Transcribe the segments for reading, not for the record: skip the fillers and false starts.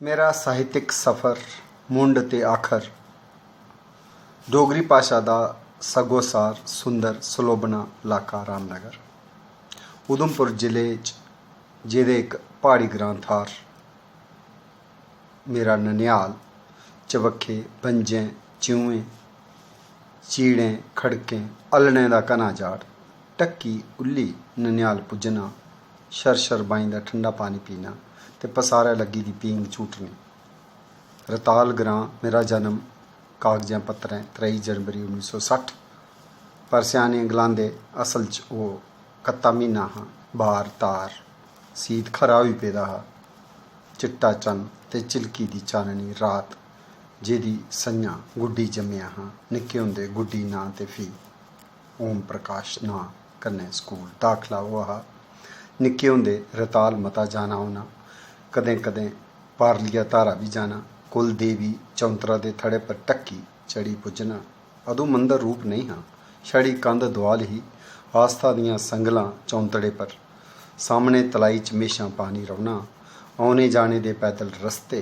मेरा ਸਾਹਿਤਕ सफ़र मुंड ते आखर डोगरी भाशा दा सगोसार सुंदर सलोबना इलाका रामनगर उधमपुर जिले च जेह्दे इक प्हाड़ी ग्रां थार मेरा ननिहाल चबक्खे बंजें चिऊएं चीड़ें खड़कें अलने दा घना जाड़ टक्की उल्ली ननिहाल पुज्जना शर बाई दा ठंडा पानी पीना ते पसारे लगी दी पींग झूटनी। रताल ग्रां मेरा जन्म कागज़ें पत्तरें 23 जनवरी 1960 पर स्याने गलांदे असल च ओह् कत्ता म्हीना हा। बार तार सीत खरा होई पेदा हा। चिट्टा चन्न ते चिलकी दी चाननी रात जेह्दी संञा गुड्डी जम्मेआ हा। निक्के होंदे गुड्डी नां ते फ्ही ओम प्रकाश नां कन्नै स्कूल दाखला होआ हा। निक्के होंदे रताल मता जाना औना, कदें कदें पारलिया धारा भी जाना। कुल देवी चौंतरा दे थड़े पर टक्की चढ़ी पुज्जना। अदूं मंदर रूप नहीं हा, छड़ी कंध दोआल ही। आस्था दियां संगलां चौंतड़े पर, सामने तलाई च म्हेशां पानी रौह्ना। औने जाने दे पैदल रस्ते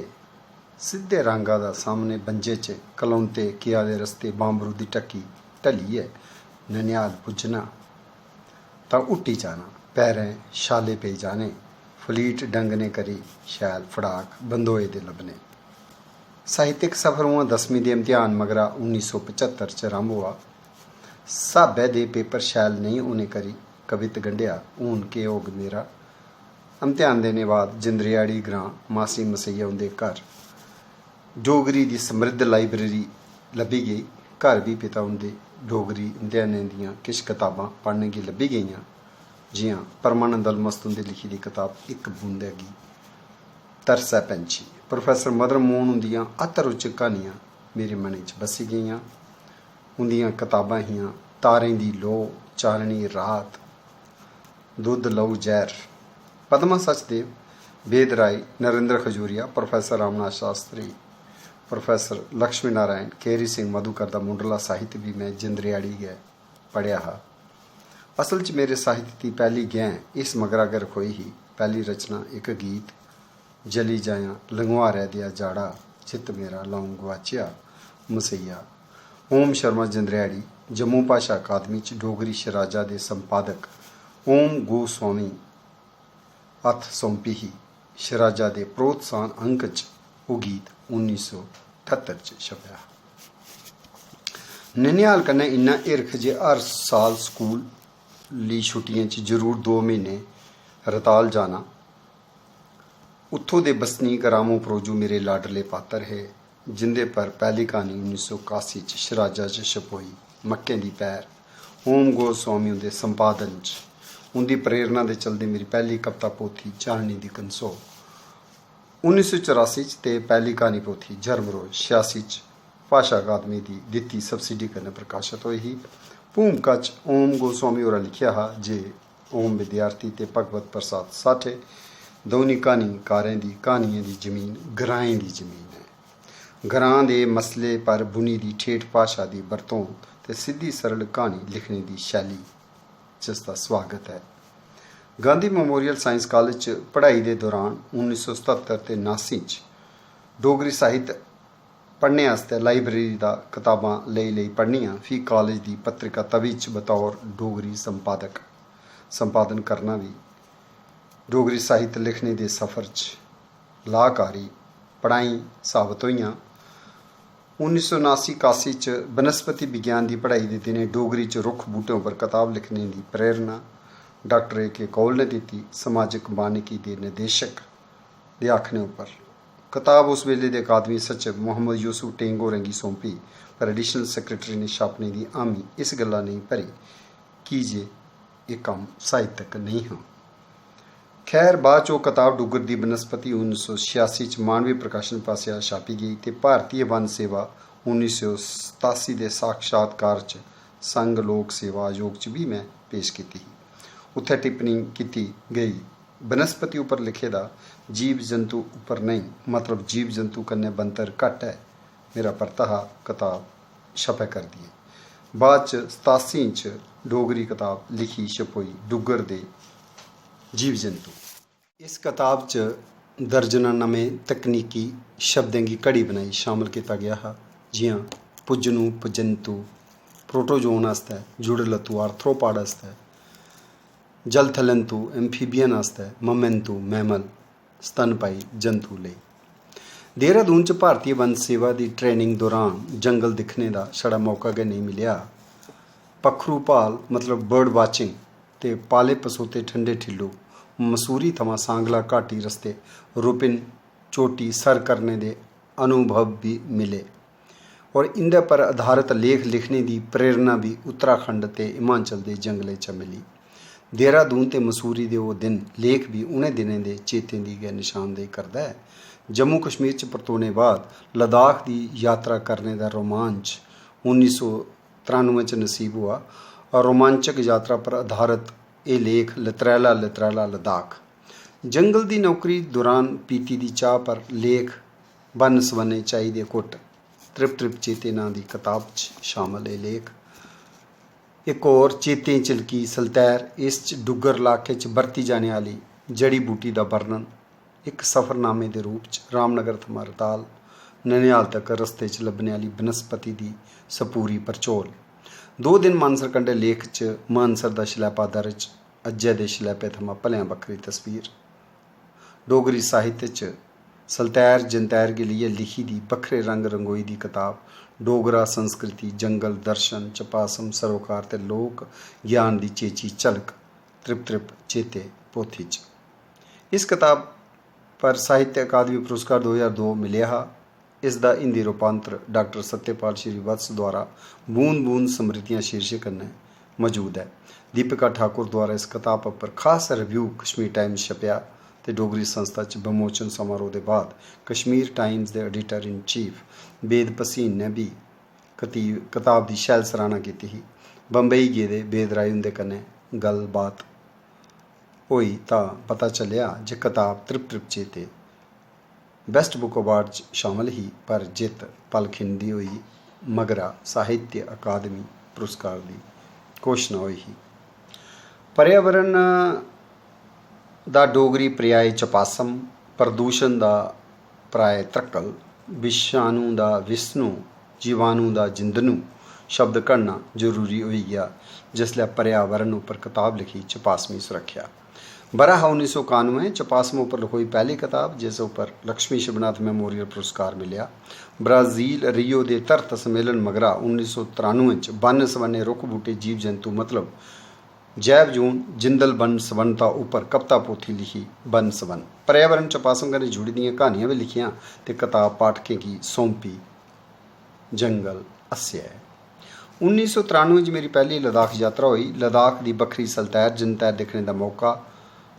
सिद्धे रंगा दा सामने बंजे च कलौंते किया दे रस्ते बांबरू दी टक्की ढलियै ननिहाल पुज्जना तां हुट्टी जाना। पैरें छाले पेई जाने, फलीट डंग ने करी शैल फड़ाक बंदोए दे लब्भने। साहित्यक सफर उ'आं 10वीं दे इम्तिहान मगरा 1975 च आरंभ होआ। स्हाबै दे पेपर शैल नेईं होने करी कवित गंढेआ। हून केह् होग मेरा। इम्तिहान देने बाद जिंदरेआड़ी ग्रां मासी मसैया उं'दे घर डोगरी दी समृद्ध लाइब्रेरी लब्भी गेई। घर भी पिता उं'दे डोगरी इम्तिहानें दियां किश कताबां पढ़ने गी लब्भी गेइयां, जि'यां परमानंद अलमस्त उं'दी लिखी दी कताब इक बूंदे गी तरसै पैंछी। प्रोफैसर मदन मोहन उं'दियां अत रोचक क्हानियां मेरे मनै च बस्सी गेइयां। उं'दियां कताबां हियां तारें दी लोऽ, चाननी रात, दुद्ध लहू जैह्र। पद्मा सचदेव, वेद राय, नरेंद्र खजूरिया, प्रोफैसर रामनाथ शास्त्री, प्रोफैसर लक्ष्मी नारायण, केरी सिंह मधुकर दा मुंडला साहित्य भी मैं जिंदरेआड़ी गै पढ़ेआ हा। असल च मेरे साहित्य दी पैह्ली गैं इस मगरा गै रखोई ही। पैह्ली रचना इक गीत, जली जायां लंगोआरै देआ जाड़ा, चित्त मेरा लौं गुआचेआ मसैया। ओम शर्मा जिंदरेआड़ी जम्मू भाशा अकादमी च डोगरी शराजा दे संपादक ओम गोस्वामी हत्थ सौंपी ही। शराजा दे प्रोत्साहन अंक च ओह् गीत 1978 च छपेआ। ननिहाल कन्नै इन्ना हिरख जे हर साल स्कूल ली छुट्टियें च जरूर 2 म्हीने रताल जाना। उत्थों दे बसनीक रामू प्रोजू मेरे लाडले पात्र हे, जिंदे पर पैह्ली क्हानी 1981 च शराजा च छपोई। मक्कें दी पैर ओम गोस्वामी उं'दे संपादन च उं'दी प्रेरणा दे चलदे मेरी पैह्ली कविता पोथी चाननी दी कंसो 1984 च ते पैह्ली क्हानी पोथी जरमरोज 86 च भाशा अकादमी दी दित्ती सबसिडी कन्नै प्रकाशत होई ही। भूमिका च ओम गोस्वामी होरें लिखेआ हा जे ओम विद्यार्थी ते भगवत प्रसाद साठे दौनें क्हानीकारें दी क्हानियें दी जमीन ग्राएं दी जमीन है। ग्रां दे मसले पर बुनी दी ठेठ भाशा दी बरतों ते सिद्धी सरल क्हानी लिखने दी शैली जिसदा स्वागत है। गांधी मैमोरियल साइंस कालेज च पढ़ाई दे दौरान 1977 ते 79 च डोगरी साहित्य पढ़ने आस्तै लाइब्रेरी दा कताबां लेई पढ़नियां। फ्ही कालेज दी पत्रिका तवी च बतौर डोगरी संपादन करना भी डोगरी साहित्य लिखने दे सफर च लाहकारी पढ़ाई साबत होइयां। 1979-81 च बनस्पति विज्ञान दी पढ़ाई दे दिनें डोगरी च रुक्ख बूह्टें उप्पर कताब लिखने दी प्रेरणा डॉक्टर A.K. कौल ने दित्ती। समाजिक वानिकी दे निदेशक दे आखने उप्पर कताब उस वेले दे अकादमी सचिव मोहम्मद यूसुफ टेंग होरें गी सौंपी, पर एडिशनल सैक्रटरी ने छापने दी हामी इस गल्ला नेईं भरी की जे एह् कम्म साहित्यक नेईं हा। खैर बाद च ओह् कताब डुग्गर दी बनस्पति 1986 च मानवी प्रकाशन पासेआ छापी गेई ते भारतीय वन सेवा 1987 दे साक्षात्कार च संघ लोक सेवा आयोग च भी मैं पेश कीती ही। उत्थै टिप्पणी कीती गेई, बनस्पति उप्पर लिखे दा जीव जंतु उप्पर नेईं, मतलब जीव जंतु कन्नै बनतर घट्ट है। मेरा परता हा कताब छपै करदी है। बाद च 87 च डोगरी कताब लिखी छपोई डुग्गर दे जीव जंतु। इस कताब च दर्जनां नਵੇਂ तकनीकी शब्दें की घड़ी बनाई शामिल किया गया है, जियां पुज्जनू पुजंतु प्रोटोजोन आस्तै, जुड़लतु आर्थ्रोपाड आस्तै, जलथलंतु एम्फीबियन आस्तै, ममेंतु मैमल स्तनपाई जंतु लई। देहरादून च भारतीय वन सेवा की ट्रेनिंग दौरान जंगल दिखने का छड़ा मौका गै नहीं मिलिया। पक्खरू भाल मतलब बर्ड वाचिंग ते पाले पसोते ठंडे ठिल्लू मसूरी थमां सांगला घाटी रस्ते रुपिन चोटी सर करने के अनुभव भी मिले और इंदे पर आधारित लेख लिखने की प्रेरणा भी उत्तराखंड ते हिमाचल के जंगलों च मिली। देहरादून ते मसूरी के वो दिन लेख भी उन्हें दिनों के चेते की गै निशानदेही करता है। जम्मू कश्मीर च परतोने बाद लद्दाख की यात्रा करने का रोमांच 1993 च नसीब हुआ और रोमांचक यात्रा पर आधारित ये लेख लतरैला लतरैला लद्दाख। जंगल की नौकरी दौरान पीती दी चाह पर लेख बन सवने चाई दे कुट त्रिप त्रिप चेते नां दी किताब च शामिल है लेख। एक और चेते चिलकी सलतैर इस डुगर इलाके च बरती जाने वाली जड़ी बूटी का वर्णन एक सफ़रनामे के रूप च रामनगर थमां रताल ननिहाल तक रस्ते च लभने वाली बनस्पति की सपूरी परचोल। 2 दिन मानसर कंढे लेख च मानसर का शलैपा दर्ज अज्जै दे शलैपे थमां भलेआं बक्खरी तस्वीर। डोगरी साहित्य च सलतैर जंतैर के लिए लिखी दी बक्खरे रंग रंगोई दी किताब डोगरा संस्कृति जंगल दर्शन चपासम सरोकार ते लोक ज्ञान की चेची झलक त्रिप त्रिप चेते पोथी च। इस किताब पर साहित्य अकादमी पुरस्कार 2002 मिले हा। इसका हिंदी रूपांतर डॉक्टर सत्यपाल श्रीवत्स द्वारा बूंद बूंद समृद्धियां शीर्षक कन्नै मौजूद है। दीपिका ठाकुर द्वारा इस किताब पर खास रिव्यू कश्मीर टाइम्स छपया ते डोगरी संस्था च विमोचन समारोह के बाद कश्मीर टाइम्स के एडिटर इन चीफ बेद भसीन ने भी किताब की शैल सराहना की। बंबई गेदे बेद राय हुंदे कन्नै गलबात होई तां पता चलिया जे किताब त्रिप त्रिप चेते बेस्ट बुक अवार्ड च शामिल ही, पर जित पल खिंडी हुई मगरा साहित्य अकादमी पुरस्कार की घोषणा हुई ही। पर्यावरण दा डोगरी पर्याय चपासम, प्रदूषण दा प्राय त्रक्कल, विषाणु दा विष्णु, जीवाणु दा जिंदनू शब्द घड़ना जरूरी हो गया जिसलै पर्यावरण उपर किताब लिखी चपासमी सुरक्षा। बरा 1991 चपासम उपर लिखोई पहली किताब जिस उपर लक्ष्मी शिवनाथ मैमोरियल पुरस्कार मिलिया। ब्राजील रियो के धरत सम्मेलन मगरा 1993 च बन सवने रुख बूटे जीव जंतु मतलब जैव जून जिंदल बन सवनता उपर कविता पोथी लिखी बन सवन। पर्यावरण चपासम कन्नै जुड़ी दियां कहानियां भी लिखियां ते किताब पाठकें की सौंपी जंगल अस्या। 1993 च मेरी पहली लद्दाख यात्रा हुई। लद्दाख की बखरी सलतैर जनतैर दिखने का मौका,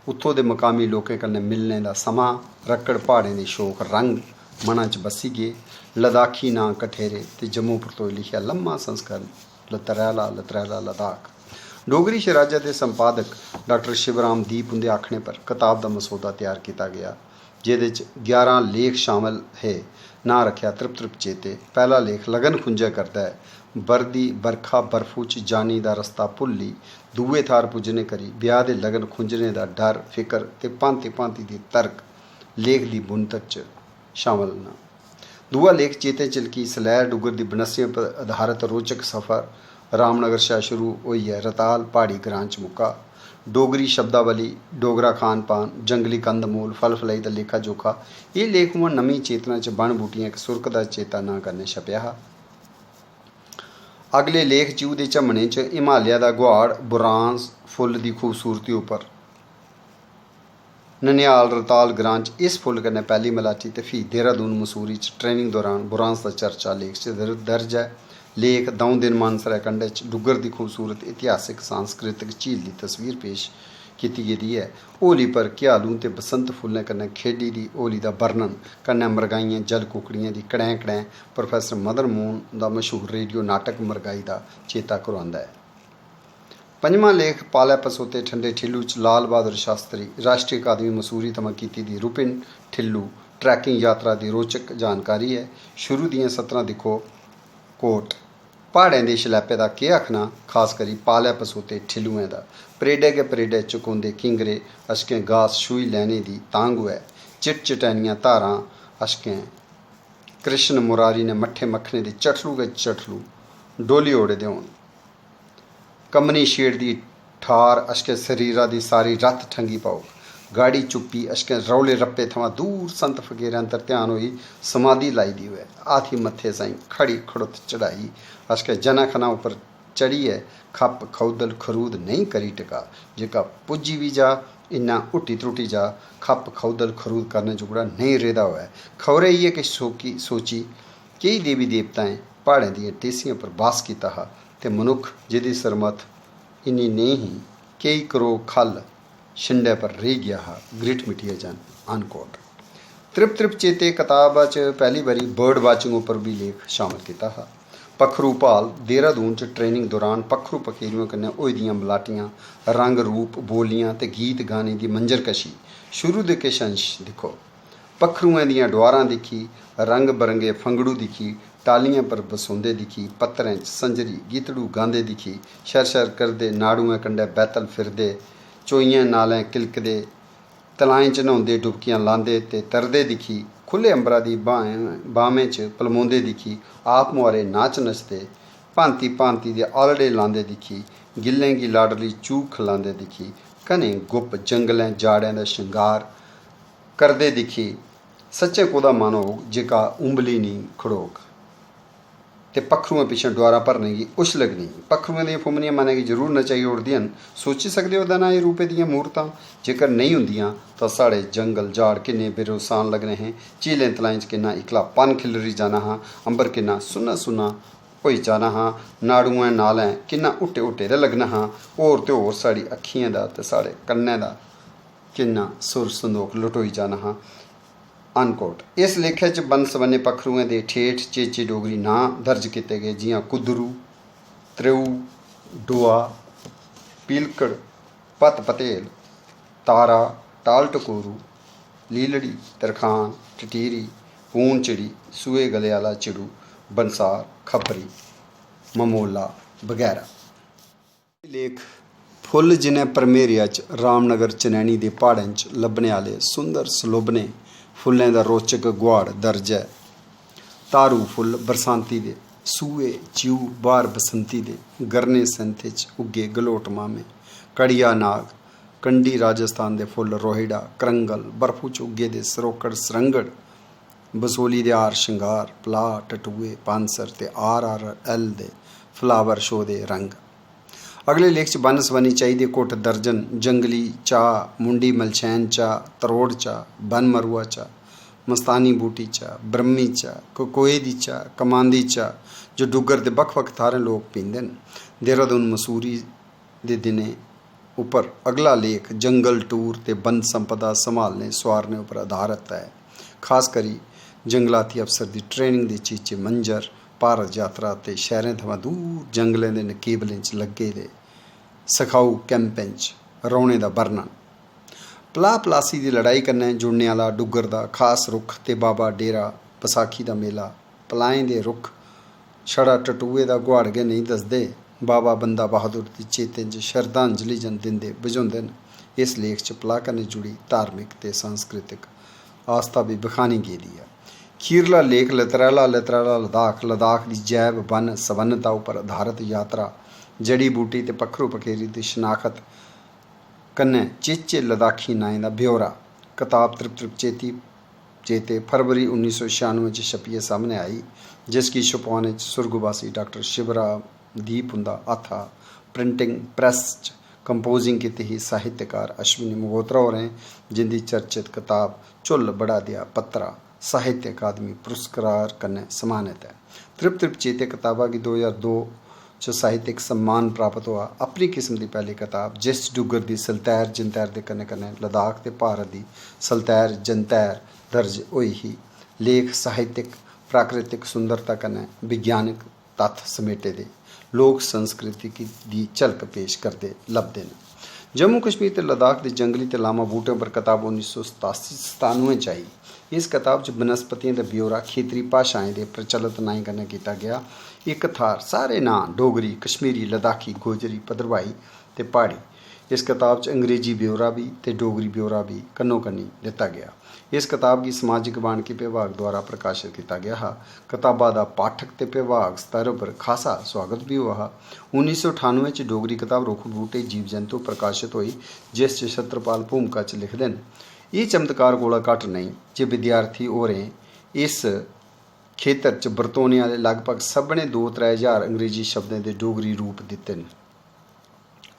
उत्थों के मकामी लोगों कन्नै मिलने का समा, रक्कड़ पहाड़ें के शौक रंग मना च बसी गए। लद्दाखी नां कठेरे ते जम्मू परतोई लिखिया लम्मा संस्करण लतरैला लतरैला लद्दाख। डोगरी शराजा के संपादक डॉक्टर शिवराम दीप उनके आखने पर किताब का मसौदा तैयार किया गया जिहदे 11 लेख शामिल है। ना रखिया त्रिप त्रिप चेते। पहला लेख लगन खुंजा करता है, बरदी बरखा बर्फू च जानी दा रस्ता भुल्ली दूए थार पुजने करी ब्याह दे लगन खुंजने दा डर फिकर ते भांति भांति दी तर्क लेख दी बुनत च शामिल न। दूआ लेख चेते चिलकी सलैर डुगर दी बनस्सियां पर आधारित रोचक सफ़र रामनगर शा शुरू होइयै रताल पहाड़ी ग्रां च मुक्का। डोगरी शब्दावली, डोगरा खान पान, जंगली कंद मूल, फल फलाई का लेखा जोखा ये लेख उ'आं नमीं चेतना च बन बूटियां इक सुरख दा चेता ना कन्नै छपया हा। अगले लेख चूह दे झमने च हिमालय दा गुहाड़ बुरांस फुल्ल दी खूबसूरती उपर ननिहाल रताल ग्रां च इस फुल्ल कन्नै पहली मलाटी ते फ्ही देहरादून मसूरी च ट्रेनिंग दौरान बुरांस दा चर्चा लेख च दर्ज है। लेख 2 दिन मानसरै कंढे च डुग्गर की खूबसूरत इतिहासिक सांस्कृतिक झील की तस्वीर पेश की गेदी है। होली पर घ्यालू ते बसंत फुल्लें कन्नै खेडी दी होली का वर्णन कन्नै मरगाइयां जल कुकड़ियां दी कड़ैं कड़ैं प्रोफैसर मदन मोहन का मशहूर रेडियो नाटक मरगाई का चेता करवांदा है। 5वां लेख पालै पसोते ठंडे ठिल्लू च लाल बहादुर शास्त्री राष्ट्रीय अकादमी मसूरी थमां कीती दी रुपिन ठिल्लू ट्रैकिंग यात्रा की रोचक जानकारी है। शुरू दियां 17 दिक्खो कोट प्हाड़ें दे शलैपे का केह् आखना, खास करी पालै पसोते ठिल्लुएं दा। परेडे गै परेडे चुकोंदे किंगरे अशकें घास छूही लैने दी तांग होऐ। चिट चिटैनियां धारां अशकें कृष्ण मुरारी ने मट्ठे मक्खने दे चटलू के चटलू डोली ओड़े दे होन। कमनी शेड़ दी ठार अशके शरीरा दी सारी रत ठंगी पाओ। गाड़ी चुप्पी अशके रौले रप्पे थमां दूर संत फकीरें अंतर ध्यान होई समाधि लाई दी हुए। आथी मत्थे साई खड़ी खड़ुत चढ़ाई अशके जना खना ऊपर चढ़िए खप खौदल खरूद नहीं करी टिका। जेका पुज्जी भी जा इन्ना उठी त्रुटी जा खप खौदल खरूद करने जुगड़ा नहीं रेदा हुआ। खौरे ये कि सोची कई देवी देवताएं पहाड़ें दी टेसियां पर बास कीता हा ते मनुख जिहदी सरमत इन्नी नहीं ही कई करो खल छिंडे पर रह गया हा ग्रिट मिटिया जन अनकोट। त्रिप चेते किताब च पहली बारी बर्ड वाचिंग उपर भी लेख शामिल किया हा। पखरू भाल देहरादून च ट्रेनिंग दौरान पखरू पखेरुओं कन्नै होई दियां मलाटियां रंग रूप बोलियां ते गीत गाने दी मंजरकशी शुरू दे किश अंश दिक्खो। पखरुएं दियां डुआरां दिक्खी रंग बरंगे फंगड़ू दिक्खी टालियां पर बसोंदे दिक्खी पत्तरें च संजरी गीतड़ू गांदे दिक्खी शर करदे नाड़ुएं कंढै बैतल फिरदे चोइयें नालें किलकदे तलाएं च न्हौंदे डुबकियां लांदे ते तरदे दिक्खी खुले अंबरा दी बाह्में च पलमोंदे दिक्खी आप मुहारे नाच नचदे भांति भांति दे आलड़े लांदे दिक्खी गिल्लें गी लाडली चूक खलांदे दिक्खी घने गुप्त जंगलें जाड़ें दा श्रंगार करदे दिक्खी। सच्चे कोदा मन होग जेका उंबली नहीं खड़ोग ते पखरुएं पिछे डुआरा भरने की उछ लगनी। पखरुएं दी फुमनियां मनै गी जरूर नचाई ओड़दियां न। सोची सकदे हो दाना ये रूपे दियां मूरतां जेकर नहीं हुंदियां तां साढ़े जंगल जाड़ किन्ने बेरोसान लगने हैं। झीलें तलाएं च किन्ना इकलापन खिलरी जाना हा। अंबर किन्ना सुन्ना सुन्ना होई जाना हा। नाड़ुएं नालें किन्ना उट्टे उट्टे दे लगना हा। होर ते होर साढ़ी अक्खियें दा ते साढ़े कन्नें दा किन्ना सुर संदोख लुटोई जाना हा अनकोट। इस लेखे च बन सबन्ने पखरुएं दे ठेठ चेचे डोगरी नां दर्ज किए गए जियां कुदरू त्रेऊ डोआ पीलकड़ पत पतेल तारा टाल टकोरू लीलड़ी तरखान टटीरी पून चिड़ी सूए गले आला चिड़ू बंसार खपरी ममोला वगैरह। लेख फुल जिन्हें परमेरिया च रामनगर चनैनी दे प्हाड़ें च लब्भने आले सुंदर सलोबने फुल्लें दा रोचक गुआड़ दर्ज है। तारू फुल्ल बरसांती दे सूए च्यू बार बसंती दे गरने सैंथे च उगे गलोट मामे कड़िया नाग कंडी राजस्थान दे फुल्ल रोहिड़ा करंगल बर्फू च उगे दे सरोकड़ सरंगड़ बसोली दे आर शंगार पला टटूए पांसर ते RRL दे फ्लावर शो दे रंग। अगले लेख च बन सबनी चाहिए घुट दर्जन जंगली चाह मुंडी मलछैन चाह तरोड़ चाह बन मरुआ चाह मस्तानी बूटी चाह ब्रह्मी चाह कोकोए दी चाह कमांदी चाह जो डुग्गर दे बक्ख बक्ख थारें लोग पींदे न। देहरादून मसूरी दे दिनें उपर अगला लेख जंगल टूर ते बन संपदा संभालने सवारने उपर आधारित है। खास करी जंगलाती अफसर दी ट्रेनिंग दे चीचे मंजर भारत यात्रा ते शहरें थमां दूर जंगलें दे नकेबलें च लग्गे दे सखाऊ कैंपें च रौने दा बर्णन। पला पलासी दी लड़ाई कन्नै जुड़ने आला डुग्गर दा खास रुख ते बाबा डेरा बसाखी दा मेला पलाएं दे रुख छड़ा टटूए दा गुआड़ गै नहीं दसदे बाबा बंदा बहादुर दी चेतें च शरधांजलि जन दिंदे बझोंदे न। इस लेख च पला कन्नै जुड़ी धार्मिक ते सांस्कृतिक आस्था भी बखानी गेदी है। खीरला लेख लतरैला लद्दाख दी जैव बन सबन्नता उपर आधारित यात्रा जड़ी बूटी ते पखरू पखेरी दी शनाखत कन्नै चेचे लद्दाखी नाएं दा ब्यौरा। कताब त्रिप चेते फरवरी 1996 च छपियै सामने आई जिसकी छुपाने च सुर्गवासी डॉक्टर शिवरामदीप हुंदा हत्थ हा। प्रिंटिंग प्रैस च कंपोजिंग कीती ही साहित्यकार अश्विनी मगोत्रा होरें जिंदी चर्चित कताब झुल्ल बड़ा दिया पत्तरा साहित्य अकादमी पुरस्कार कन्नै सम्मानित है। त्रिप चेते कताबा गी 2002 च साहित्यिक सम्मान प्राप्त हुआ। अपनी किस्म की पहली कताब जिस डुग्गर की सलतैर जनतैर के कन्नै कन्नै लद्दाख ते भारत की सलतैर जनतैर दर्ज हुई ही। लेख साहित्यिक प्राकृतिक सुंदरता कन्नै विज्ञानिक तत्थ समेटे दे लोक संस्कृति की झलक पेश करते लभदे न। जम्मू कश्मीर ते लद्दाख के जंगली ते लामा बूटें पर कताब 1997 च आई। इस कताब च बनस्पतियों का ब्यौरा खेतरी भाषाएं के प्रचलित नाएं कन्नै कीता गया। एक थार सारे नां डोगरी कश्मीरी लद्दाखी गोजरी भद्रवाही ते प्हाड़ी इस किताब च अंग्रेजी ब्यौरा भी ते डोगरी ब्यौरा भी कन्नो कन्नी दिता गया। इस किताब की समाजिक वानिकी विभाग द्वारा प्रकाशित किया गया हा। किताबा का पाठक ते विभाग स्तर पर खासा स्वागत भी हुआ हा। 1998 च डोगरी किताब रुख बूटे जीव जंतु प्रकाशित हुई, जिस च छत्रपाल भूमिका च लिखते हैं। ये चमत्कार कोला घट नहीं जे विद्यार्थी हो रहे इस खेतर च बरतोने वाले लगभग सभने 2-3 हज़ार अंग्रेजी शब्दों के डोगरी रूप दिते हैं।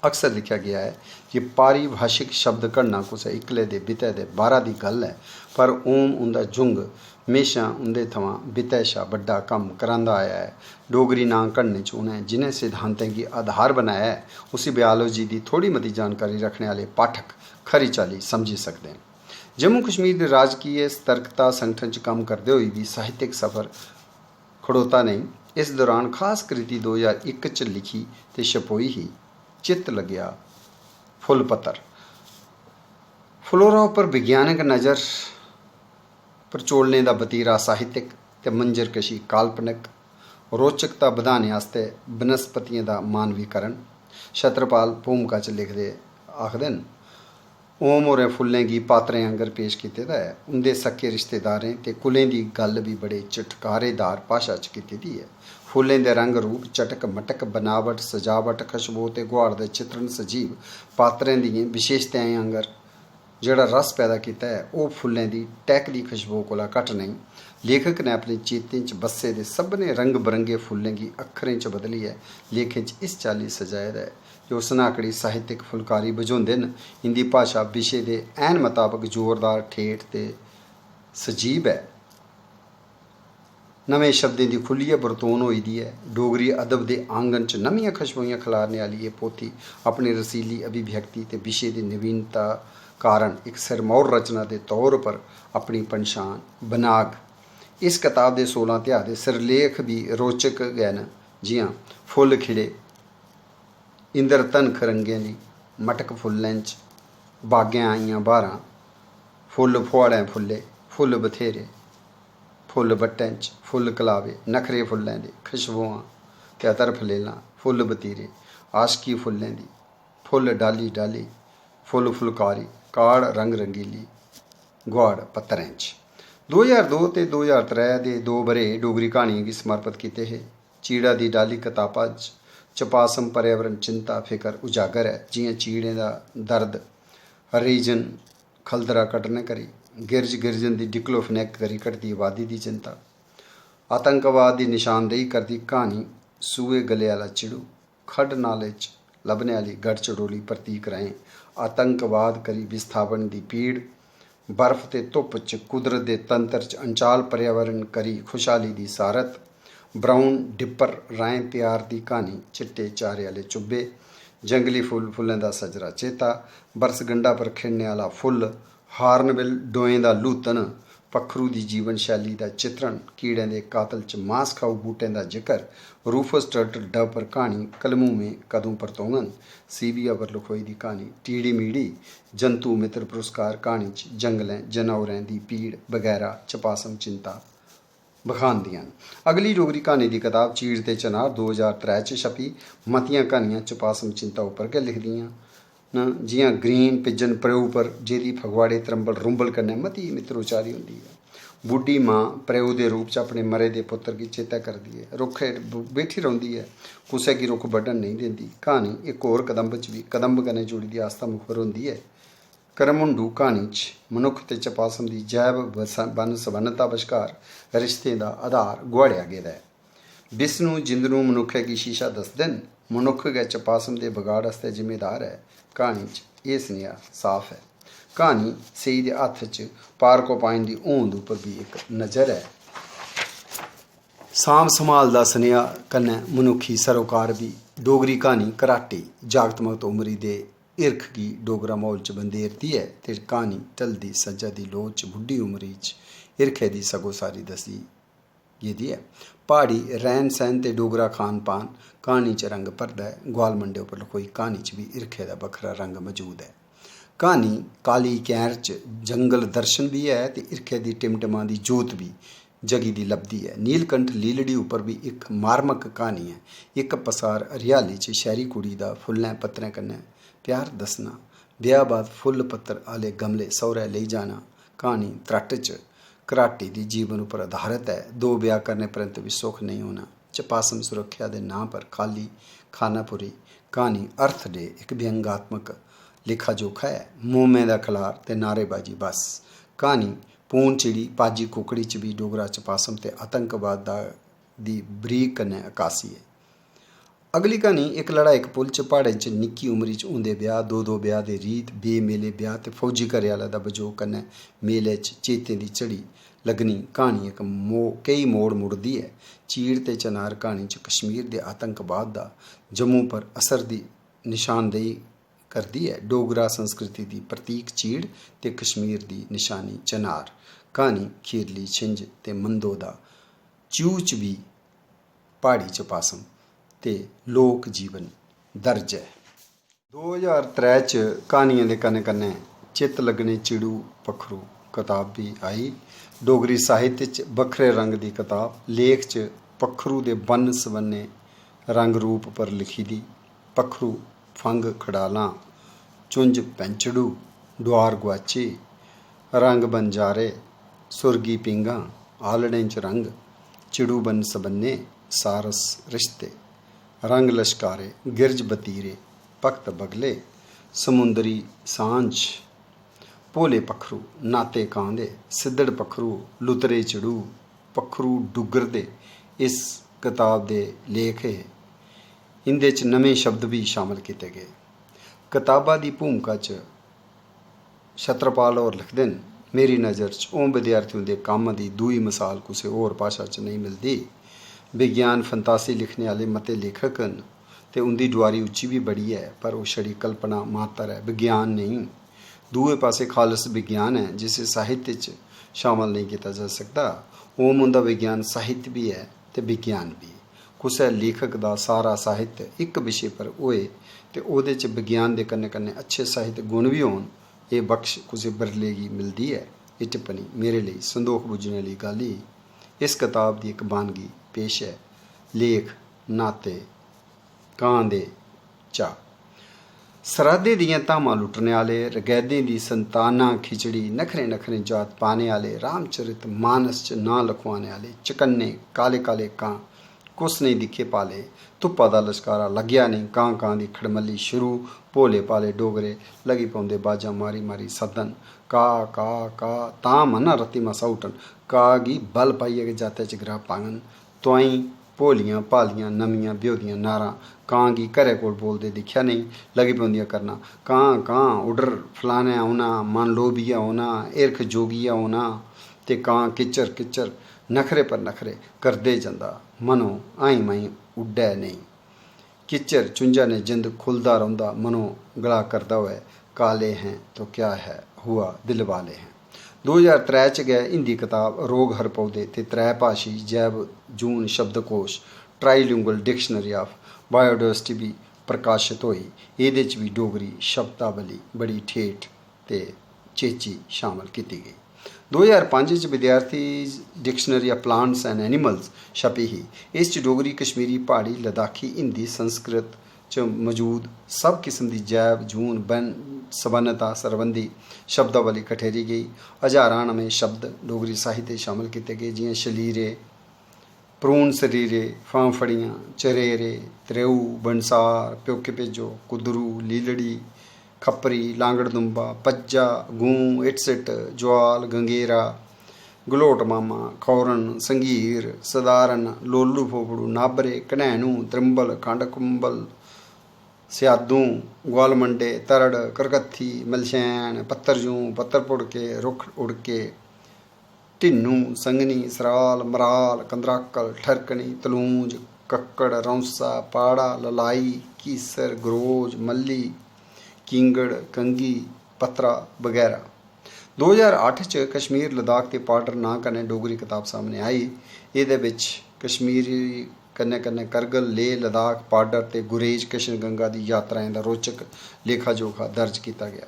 अक्सर लिखा गया है कि पारिभाषिक शब्द घड़ना कुछ इकले दे बितै दे बाहरा की गल है, पर ओम उनका जुंग हमेशा उनके थमां बितै शा बड़ा काम करांदा आया है। डोगरी नां घड़ने च उन्हें जिन्हें सिद्धांतें की आधार बनाया है, उसी बायोलॉजी की थोड़ी मती जानकारी रखने वाले पाठक खरी चाली समझी सकते हैं। जम्मू कश्मीर के राजकीय सतर्कता संगठन च काम करते हुए भी साहित्यिक सफ़र खड़ोता नहीं। इस दौरान खास कृति 2001 च लिखी ते छपोई ही चित्त लग्या फुल पत्तर। फलोरा उपर विज्ञानक नज़र परचोलने का वतीरा साहित्यिक ते मंजरकशी काल्पनिक रोचकता बधाने आस्ते बनस्पतियों का मानवीकरण। छत्रपाल भूमिका च लिखते आखदे न, ओम होरें फुल्लें गी पात्रें आंगर पेश कीते दा है। उंदे सक्के रिश्तेदारें ते कुलें दी गल भी बड़े चटकारेदार भाशा च कीती दी है। फुल्लें दे रंग रूप, चटक मटक, बनावट, सजावट, खुशबू ते गुहाड़ दे चित्रण सजीव पात्रें दियें विशेषताएं आंगर जिहड़ा रस पैदा किया है, वह फुल्लें दी टहकदी खुशबू कोला घट नहीं। लेखक ने अपने चेतें च बस्से दे सभनें रंग बरंगे फुल्लें गी अक्खरें च बदलियै लेखें च इस चाल्ली सजाए दा है जो सनाकड़ी साहित्यिक फुलकारी बझोंदे न। इंदी भाशा विशे दे ऐन मुताबक जोरदार, ठेठ ते सजीव है। नवें शब्दें की खुल्लियै बरतोन होई दी है। डोगरी अदब के आंगन च नवीं खुशबूइयां खिलारने वाली ये पोथी अपनी रसीली अभिव्यक्ति ते विशे की नवीनता कारण एक सिरमौर रचना के तौर पर अपनी पन्छान बनाग। इस किताब के 16 अध्याय के सिरलेख भी रोचक गए न, जियां फुल खिड़े, इंद्र तनख रंगें दी, मटक फुल्लें च, बागें आईयां बारां, फुल फुहाड़ें फुल्ले, फुल बथेरे, फुल बट्टें च, फुल कलावे, नखरे फुल्लें दे, खुशबुआं ते अतर फलेलां, फुल बतीरे, आशकी फुल्लें दी, फुल डाली डाली, फुल फुलकारी, काड़ रंग रंगीली, गुहाड़ पत्तरें च। 2002 ते 2003 दे 2 बरे डोगरी कहानियों की समर्पित किए हे। चीड़ा दी डाली कताबा च चपासम पर्यावरण चिंता फिकर उजागर है, जियां चीड़ें का दर्द हरीजन खलदरा कटने करी, गिरज गिरजन की डिक्लोफनेक करी घटती आबादी की चिंता, आतंकवाद की निशानदेही करती कहानी सूए गले वाला चिड़ू, खड्ड नाले च लभने वाली गढ़ चड़ोली प्रतीक रहें, आतंकवाद करी विस्थापन की पीड़, बर्फ ते धुप च कुदरत के तंत्र च अंचाल पर्यावरण करी खुशहाली की सारत, ब्राउन डिपर राएं प्यार की कहानी, चिट्टे चारे वाले चुब्बे, जंगली फुल फुल्लें का सजरा चेता, बरसगंडा पर खिड़ने वाला फुल, हार्नबिल डोएं का लूतन, पखरू की जीवन शैली का चित्रण, कीड़े के कातल च मांस खाऊ बूटें का जिक्र, रूफस टर्टल डब पर कहानी, कलमू में कदों परतोंगन, सीबिया पर लिखोई दी कहानी, टीड़ी मीड़ी, जंतु मित्र पुरस्कार कहानी च जंगलें जानवरें की पीड़ वगैरह चपासम चिंता बखांदियां। अगली डोगरी कहानी की किताब चीड़ ते चनार 2003 च छपी। मतियां कहानियां चपासम चिंता उपर गै लिखदियां न, जियां ग्रीन पिजन प्रेऊ पर, जेदी फगवाड़े त्रंबल रुंबल कन्नै मती मित्रोचारी होंदी है। बुढ़ी माँ प्रेऊ के रूप च अपने मरे दे पुत्र की चेता करती है, रुख हेठ बैठी रौंदी है, कुसै की रुख बड्ढन नहीं देंदी। कहानी एक होर कदंब च भी कदंब कन्नै जुड़ी दी आस्था मुखर होंदी है। करमुंडू कहानी च मनुख ते चपासम की जैव बन सबन्नता विचकार रिश्ते का आधार गुआड़िया गेदा है। विष्णु जिंदनू मनुखे की शीशा दसदे न, मनुख गै चपासम के बगाड़ आस्ते जिम्मेदार है। कहानी च यह सनेहा साफ है। कहानी सेई दे हत्थ च पारकोपाइन की होंद उपर भी एक नज़र है। सांभ संभाल दा सनेहा कन्नै मनुखी सरोकार भी। डोगरी कहानी घराटी जागतमगत उमरी दे हिरख गी डोगरा माहौल च बंदेरदी है, ते कहानी ढलदी सज्जा दी लोच च बुढ़ी उमरी च हिरखे दी सगोसारी दसी गेदी है। पहाड़ी रहन सहन ते डोगरा खान पान कहानी च रंग भरदा है। ग्वाल मंडे उपर लखोई कहानी च भी हिरखे दा बखरा रंग मौजूद है। कहानी काली कैर च जंगल दर्शन भी है ते हिरखे दी टिमटिमा दी जोत भी जगी दी लभदी है। नीलकंठ लीलड़ी उपर भी एक मार्मक कहानी है। एक पसार हरियाली च शहरी कुड़ी दा फुल्लें पत्तरें कन्नै प्यार दसना, ब्याह बाद फुੱਲ पत्तर आले गमले सौरे ले जाना। कहानी त्रट च घराटी दी जीवन उपर आधारित है। 2 ब्याह करने परंत भी सुख नहीं होना। चपासम सुरक्षा के नाम पर खाली खानापुरी। कहानी अर्थ दे एक व्यंगात्मक लेखा जोखा है। मोमे दा खलार ते नारेबाजी बस। कहानी पून चिड़ी पाजी कुकड़ी च भी डोगरा चपासम ते आतंकवाद दी बरीक कन्नै अकासी है। अगली कहानी एक लड़ाई पुल च प्हाड़ें च निक्की उमरी च होंदे ब्याह, 2 ब्याह दे रीत, बेमेले ब्याह ते फौजी घरे आह्ला दा बजोग कन्नै मेले च चेतें दी झड़ी लगनी। कहानी एक कई मोड़ मुड़दी है। चीड़ ते चनार कहानी च कश्मीर दे आतंकवाद दा जम्मू पर असर दी निशानदेही करदी है। डोगरा संस्कृति दी प्रतीक चीड़ ते कश्मीर दी निशानी चनार। कहानी खीरली छिंज ते मंदो दा चूच भी पहाड़ी चपासम ते लोक जीवन दर्ज है। 2003 च कहानियां दे कन्नै कन्नै चित्त लगने चिड़ू पक्खरू किताब भी आई। डोगरी साहित्य च बखरे रंग दी किताब। लेख च पक्खरू दे बन्न सबन्ने रंग रूप पर लिखी दी। पक्खरू फंग खड़ालां, चुंज पैंचड़ू, डुआर गुआची, रंग बंजारे, सुरगी पिंगां, आलड़ें च रंग, चिड़ू बन सबन्ने, सारस रिश्ते, रंग लश्कारे, गिरज बतीरे, भक्त बगले, समुंदरी सांझ, भोले पक्खरू, नाते कां दे, सिद्धड़ पक्खरू, लुतरे चिड़ू, पक्खरू डुग्गर दे इस किताब दे लेख है। इंदे च नमें शब्द भी शामिल किए गए। किताबा दी भूमिका च छत्रपाल होर लिखदे न, मेरी नज़र च ओं विद्यार्थियों दे कम्म दी दूई मिसाल कुसै होर भाशा च नहीं मिलदी। विज्ञान फंतासी लिखने आह्ले मते लेखक न ते उंदी डुआरी उच्ची भी बड़ी है, पर वो छड़ी कल्पना मात्र है, विज्ञान नहीं। दूए पासे खालस विज्ञान है जिसे साहित्य च शामिल नहीं किया जा सकता। ओम उंदा विज्ञान साहित्य भी है ते विज्ञान भी। कुसै लेखक दा सारा साहित्य एक विषय पर होए ते ओहदे च विज्ञान दे कन्नै कन्नै अच्छे साहित्य गुण भी होन, ये बख्श कुसै बरले गी मिलदी है। ये टिप्पणी मेरे लिए संदोख बुझने वाली गल ही। इस किताब की एक बानगी पेश है। लेख नाते कां दे चा। सराधे दियां धामां लुटने आले, रगैदें दी संताना खिचड़ी, नखरे नखरे जात पाने आले, रामचरित मानस च नां लखवाने आले, चकन्ने काले काले कां, कुछ नहीं दिखे पाले, धुप्पा दा लश्कारा लग्या नहीं, कां कां दी खड़मली शुरू, भोले भाले डोगरे लगी पौंदे बाजा मारी मारी सदन, का का का तां मना रत्ती मसा उठन, का गी बल पाइयै के जाते च ग्रह पांगन, तुआई भोलियां भालियां नमियां ब्योदियां नारां, कां गी घरै कोल बोलदे दिक्खेआ नहीं, लगी पौंदियां करना, कां कां उडर फलाने औना, मन लोभिया होना, हिरख जोगिया होना, ते कां किच्चर किच्चर नखरे पर नखरे करदे जंदा, मनो आई माई उड्डै नहीं। किच्चर चुंझा ने जिंद खुलदा रौंदा, मनो गला करदा होए, काले हैं तो क्या है हुआ दिल वाले हैं। 2003 च गै हिंदी किताब रोग हर पौधे ते त्रै भाशी जैव जून शब्दकोश ट्राईलिंगुअल डिक्शनरी ऑफ बायोडाइवर्सिटी भी प्रकाशित होई। एह्दे च भी डोगरी शब्दावली बड़ी ठेठ ते चेची शामिल की गई। 2005 च विद्यार्थी dictionary of plants and animals छपी ही। इस च डोगरी, कश्मीरी, पहाड़ी, लद्दाखी, हिंदी, संस्कृत च मौजूद सब किस्म की जैव जून बन सबन्नता सरबंधी शब्दावली कठेरी गई। हज़ारां नमें शब्द डोगरी साहित्य शामिल किए गए, जियां शलीरे, प्रून सरीरे, फांफड़ियां, चरेरे, त्रेऊ, बनसार, प्योके भेजो, कुदरू, लीलड़ी, खप्परी, लांगड़ दुंबा, पज्जा, गूं, इटसिट, ज्वाल, गंगेरा, गलोट मामा, खौरन, संगीर, सधारण, लोलू फोफड़ू, नाबरे, घनैनू, त्रिंबल, खंड कुंबल, स्यादू, ग्वालमंडे, तरड़, करकत्थी, मलशैन, पत्तर जूं, पत्तर पुड़के, रुख उड़के, ढिन्नू, संगनी, सराल, मराल, कंदराकल, ठरकनी, तलूंज, कक्कड़, रौंसा, पाड़ा, ललाई, कीसर, गरोज, मल्ली, किंगड़, कंगी, पत्रा वगैरह। 2008 च कश्मीर, लद्दाख ते पार्डर नां कन्नै डोगरी किताब सामने आई। एह्दे बिच कश्मीरी कन्नै कन्नै करगिल, लेह, लद्दाख, पार्डर ते गुरेज किशन गंगा दी यात्राएं दा रोचक लेखा जोखा दर्ज किया गया।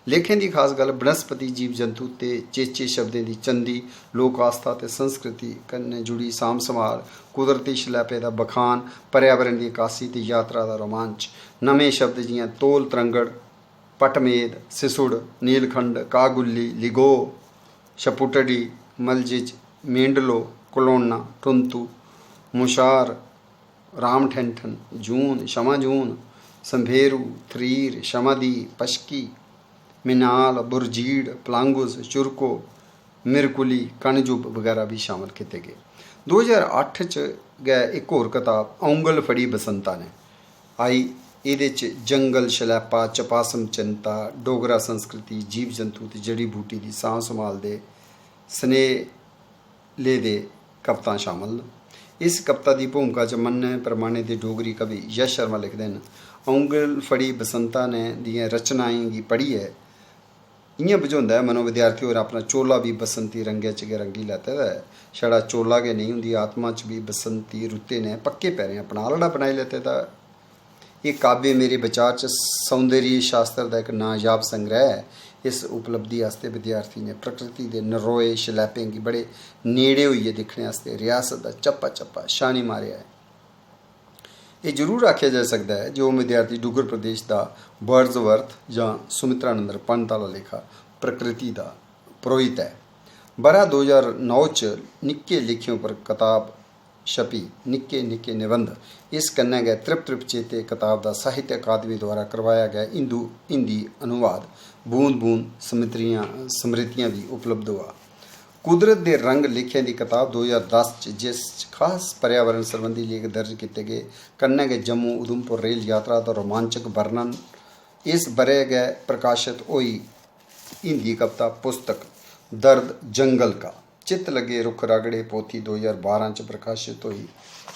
लेखें दी खास गल बनस्पति, जीव जंतु ते चेचे शब्दें दी चंदी, लोक आस्था ते संस्कृति कन्नै जुड़ी साम संभाल, कुदरती शलैपे दा बखान, पर्यावरण दी अकासी ते यात्रा दा रोमांच। नमें शब्द जियां तोल तरंगड़, पटमेद, सिसुड़, नीलखंड, कागुल्ली, लिगो, शपुटड़ी, मलजिज, मेंडलो, कलोना, टुंतु, मुशार, रामठेंठन, जून, शमाजून, संभेरू, थरीर, शमादी, पशकी, मिनाल, बुरजीड़, प्लांगुस, चुरको, मिरकुली, कणजुब वगैरह भी शामिल किए गए। 2008 च गए एक होर किताब औंगल फड़ी बसंता ने आई। ਇਹਦੇ 'ਚ जंगल शलैपा, चपासम चिंता, डोगरा संस्कृति, जीव जंतु ते जड़ी बूटी की सां संभाल दे स्नेले दे कविता शामिल न। इस कविता की भूमिका च मन्ने परमाणे के डोगरी कवि यश शर्मा लिखते हैं, औंगल फड़ी बसंता ने दियां रचनाएं गी पढ़ियै इयां बुझाउंदा है मनो विद्यार्थी होर अपना चोला भी बसंती रंगे च गै रंगी लैते दा है। छड़ा चोला गै नहीं, उंदी आत्मा च भी बसंती रुत्ते ने पक्के पैरें अपना आलड़ा बनाई लैते दा। ये काव्य मेरे विचार च सौंदर्य शास्त्र का एक नायाब संग्रह है। इस उपलब्धि आस्ते विद्यार्थी ने प्रकृति के नरोए शलैपें की बड़े नेड़े होइए दिखने आस्ते रियासत का चप्पा चप्पा शानी मारिया है। ये जरूर आख्या जा सकता है जो विद्यार्थी डुगर प्रदेश का वर्ड्सवर्थ या सुमित्रानंद पंत वाला लेखा प्रकृति का पुरोहित है। बरा 2009 च निक्के लिखियों पर किताब छपी निक्के निक्के निबंध। इस कन्नै गै त्रिप चेते किताब का साहित्य अकादमी द्वारा करवाया गया हिंदी अनुवाद बूंद बूंद समृतियाँ भी उपलब्ध हुआ। कुदरत के रंग लिखे की किताब 2010 च जिस खास पर्यावरण संबंधी लेख दर्ज किए गए। कन्नै गै जम्मू उधमपुर रेल यात्रा का रोमांचक वर्णन। इस बरे गै प्रकाशित हुई हिंदी कविता पुस्तक दर्द जंगल का, चित लगे रुख रागड़े पोथी 2012 च प्रकाशित हुई,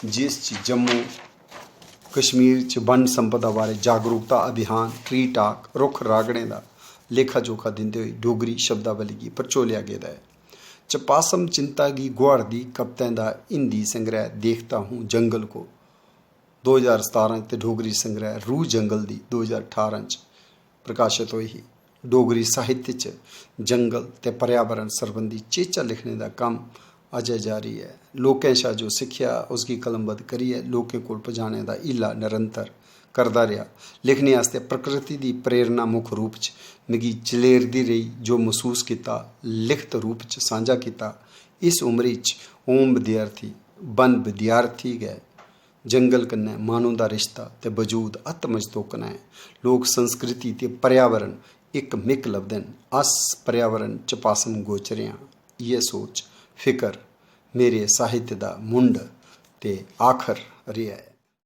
जिस जम्मू कश्मीर च वन संपदा बारे जागरूकता अभियान ट्री टाक रुख रागड़े का लेखा जोखा देंदे हुए डोगरी शब्दावली की परचोलिया गेदा है। चपासम चिंता की गुआड़ दी कविताएं का हिंदी संग्रह देखता हूँ जंगल को 2017 ते डोगरी संग्रह रूह जंगल दी 2018 च प्रकाशित हुई ही। डोगरी साहित्य च जंगल ते पर्यावरण संबंधी चेचा लिखने का काम अजय जारी है। लोकें शा जो सिक्ख्या उसकी कलमबद्ध करिए लोकें कोल पजाने का हीला निरंतर करदा रहा। लिखने आस्ते प्रकृति की प्रेरणा मुख रूप च मिगी चलेरदी रही, जो महसूस किया लिखत रूप च साझा किया। इस उम्री च ओम विद्यार्थी बन विद्यार्थी गए जंगल कन्नै मानव का रिश्ता ते वजूद अत मजतोकना है। लोक संस्कृति ते पर्यावरण एक मिक लभदे न। अस पर्यावरण चपासम गोचरियां। ये सोच फिकर मेरे साहित्य का मुंड ते आखर रिहा है।